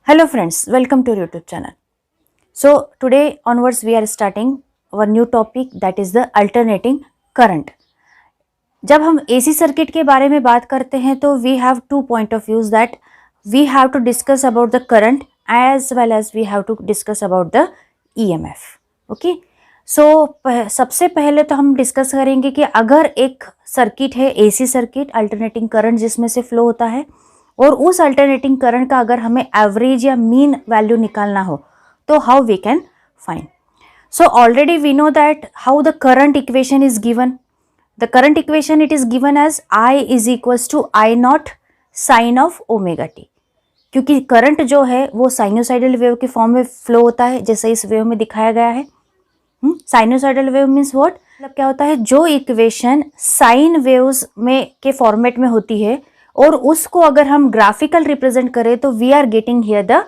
Hello friends, welcome to our YouTube channel. So today onwards we are starting our new topic, that is the alternating current. जब हम AC circuit के बारे में बात करते हैं तो we have two point of views, that we have to discuss about the current as well as we have to discuss about the EMF. Okay? So सबसे पहले तो हम डिस्कस करेंगे कि अगर एक सर्किट है AC सर्किट, अल्टरनेटिंग करंट जिसमें से फ्लो होता है, और उस अल्टरनेटिंग करंट का अगर हमें एवरेज या मीन वैल्यू निकालना हो तो how we can find. So already we know that how the current equation is given. The current equation it is given as I is equals to I not sine of omega t, क्योंकि current जो है वो sinusoidal wave के form में flow होता है जैसे इस वेव में दिखाया गया है. साइनोसाइडल वेव मीन्स व्हाट, मतलब क्या होता है, जो इक्वेशन साइन वेव्स में के फॉर्मेट में होती है और उसको अगर हम ग्राफिकल रिप्रेजेंट करें तो we are getting here the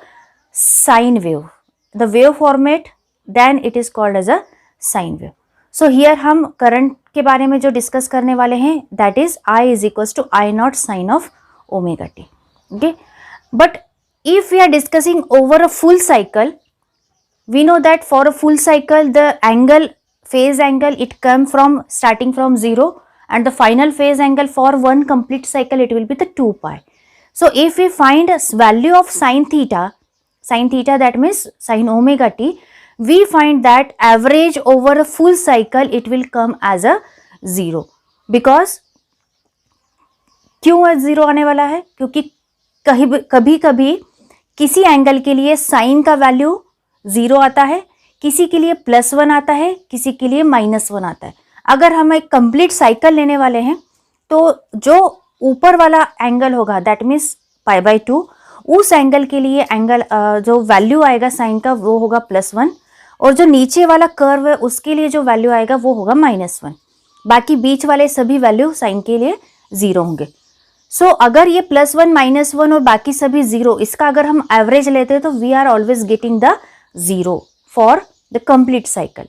sine wave, the wave format, then it is called as a sine wave. So here हम करंट के बारे में जो डिस्कस करने वाले हैं that is I is equals to I not sine of omega t. Okay, but if we are discussing over a full cycle, we know that for a full cycle the angle, phase angle, it come from starting from 0, and the final phase angle for one complete cycle it will be the 2 pi. So if we find a value of sin theta that means sin omega t, we find that average over a full cycle it will come as a 0. because क्यों 0 आने वाला है, क्योंकि कभी कभी किसी angle के लिए साइन का वैल्यू 0 आता है, किसी के लिए +1 आता है, किसी के लिए -1 आता है. अगर हम एक कंप्लीट साइकिल लेने वाले हैं तो जो ऊपर वाला एंगल होगा दैट मीन्स π/2, उस एंगल के लिए एंगल जो वैल्यू आएगा साइन का वो होगा +1, और जो नीचे वाला कर्व है उसके लिए जो वैल्यू आएगा वो होगा -1. बाकी बीच वाले सभी वैल्यू साइन के लिए 0 होंगे. सो अगर ये +1 -1 और बाकी सभी 0, इसका अगर हम एवरेज लेते हैं तो we are always getting the 0 for the complete cycle.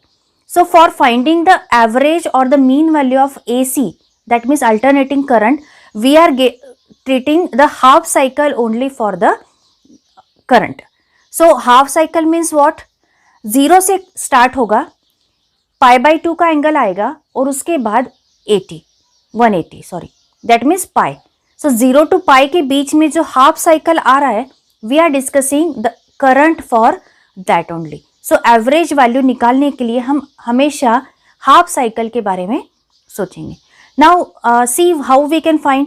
So for finding the average or the mean value of AC, that means alternating current, we are treating the half cycle only for the current. So half cycle means what, 0 से start होगा, π/2 का angle आएगा और उसके बाद 180 sorry, that means pi. So 0 to pi के बीच में जो हाफ साइकिल आ रहा है we are discussing the current for that only. So average value निकालने के लिए हम हमेशा हाफ साइकिल के बारे में सोचेंगे. Now see how we can find.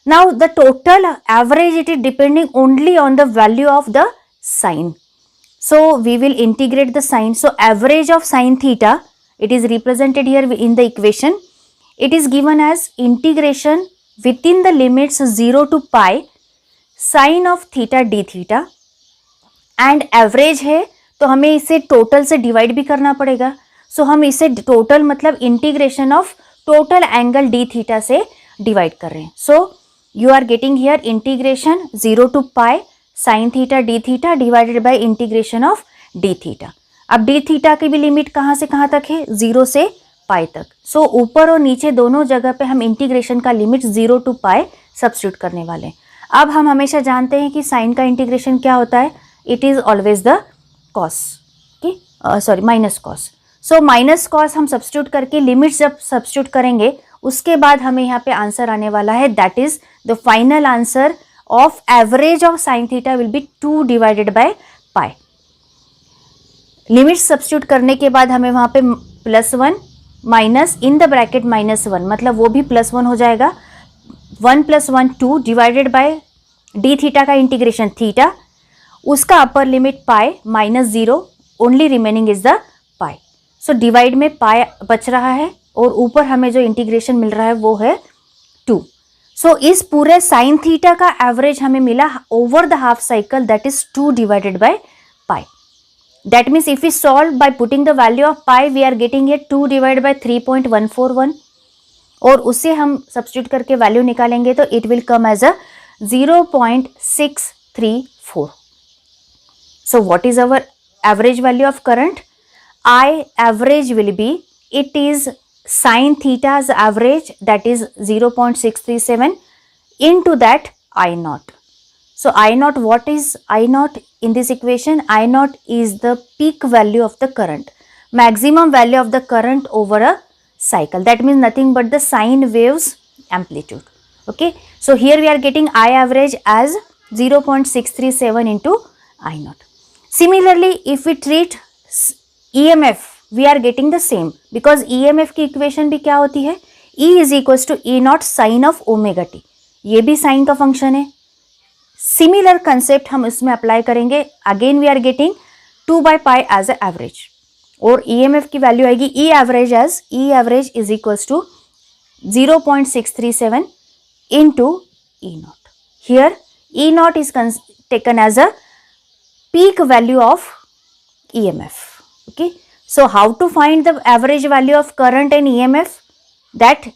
Now the total average it is depending only on the value of the sine. So we will integrate the sine. So average of sine theta it is represented here in the equation. It is given as integration within the limits 0 to pi sine of theta d theta, and average है तो हमें इसे total से divide भी करना पड़ेगा. सो हम इसे टोटल मतलब integration of total angle d theta से डिवाइड कर रहे हैं. So you are getting here integration 0 to pi sine theta d theta divided by integration of d theta. अब डी थीटा की भी लिमिट कहाँ से कहाँ तक है, 0 से पाई तक. सो ऊपर और नीचे दोनों जगह पे हम इंटीग्रेशन का लिमिट 0 to pi सब्स्टिट्यूट करने वाले हैं. अब हम हमेशा जानते हैं कि साइन का इंटीग्रेशन क्या होता है, it is always the cos, okay, sorry minus cos. So minus cos हम सब्स्टिट्यूट करके लिमिट्स जब सब्स्टिट्यूट करेंगे उसके बाद हमें यहाँ पे आंसर आने वाला है, that is the final answer of average of sine theta will be 2 divided by pi. Limits substitute करने के बाद हमें वहाँ पे +1 माइनस इन द ब्रैकेट -1, मतलब वो भी +1 हो जाएगा. 1 + 1 2 डिवाइडेड बाय डी थीटा का इंटीग्रेशन थीटा, उसका upper limit pi -0, only remaining is the pi. So divide में पाई बच रहा है और ऊपर हमें जो इंटीग्रेशन मिल रहा है वो है 2. सो इस पूरे साइन थीटा का एवरेज हमें मिला over the half cycle, that is 2 divided by pi. That means if we solve by putting the value of pi we are getting it 2 divide by 3.141, और उससे हम सब्स्टिट्यूट करके वैल्यू निकालेंगे तो it will come as a 0.634. So what is our average value of current? I average will be, it is sin theta's average, that is 0.637 into that I naught. So I naught, what is I naught in this equation? I naught is the peak value of the current, maximum value of the current over a cycle. That means nothing but the sine waves amplitude. Okay, so here we are getting I average as 0.637 into I naught. Similarly, if we treat EMF, we are getting the same, because EMF की equation भी क्या होती है? E is equals to E naught sin of omega t. ये भी sign का function है. Similar concept हम इसमें अप्लाई करेंगे. Again we are getting 2 by pi as a average, और EMF की वैल्यू आएगी E average is equals to 0.637 into E naught. Here E naught is taken as a peak value of EMF. Okay, so how to find the average value of current and EMF? That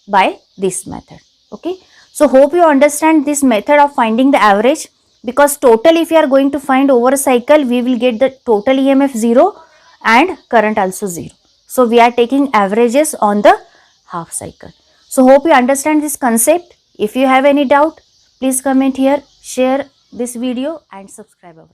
by this method. Okay, so hope you understand this method of finding the average, because total if you are going to find over a cycle, we will get the total EMF 0 and current also 0. So we are taking averages on the half cycle. So hope you understand this concept. If you have any doubt, please comment here, share this video and subscribe our channel.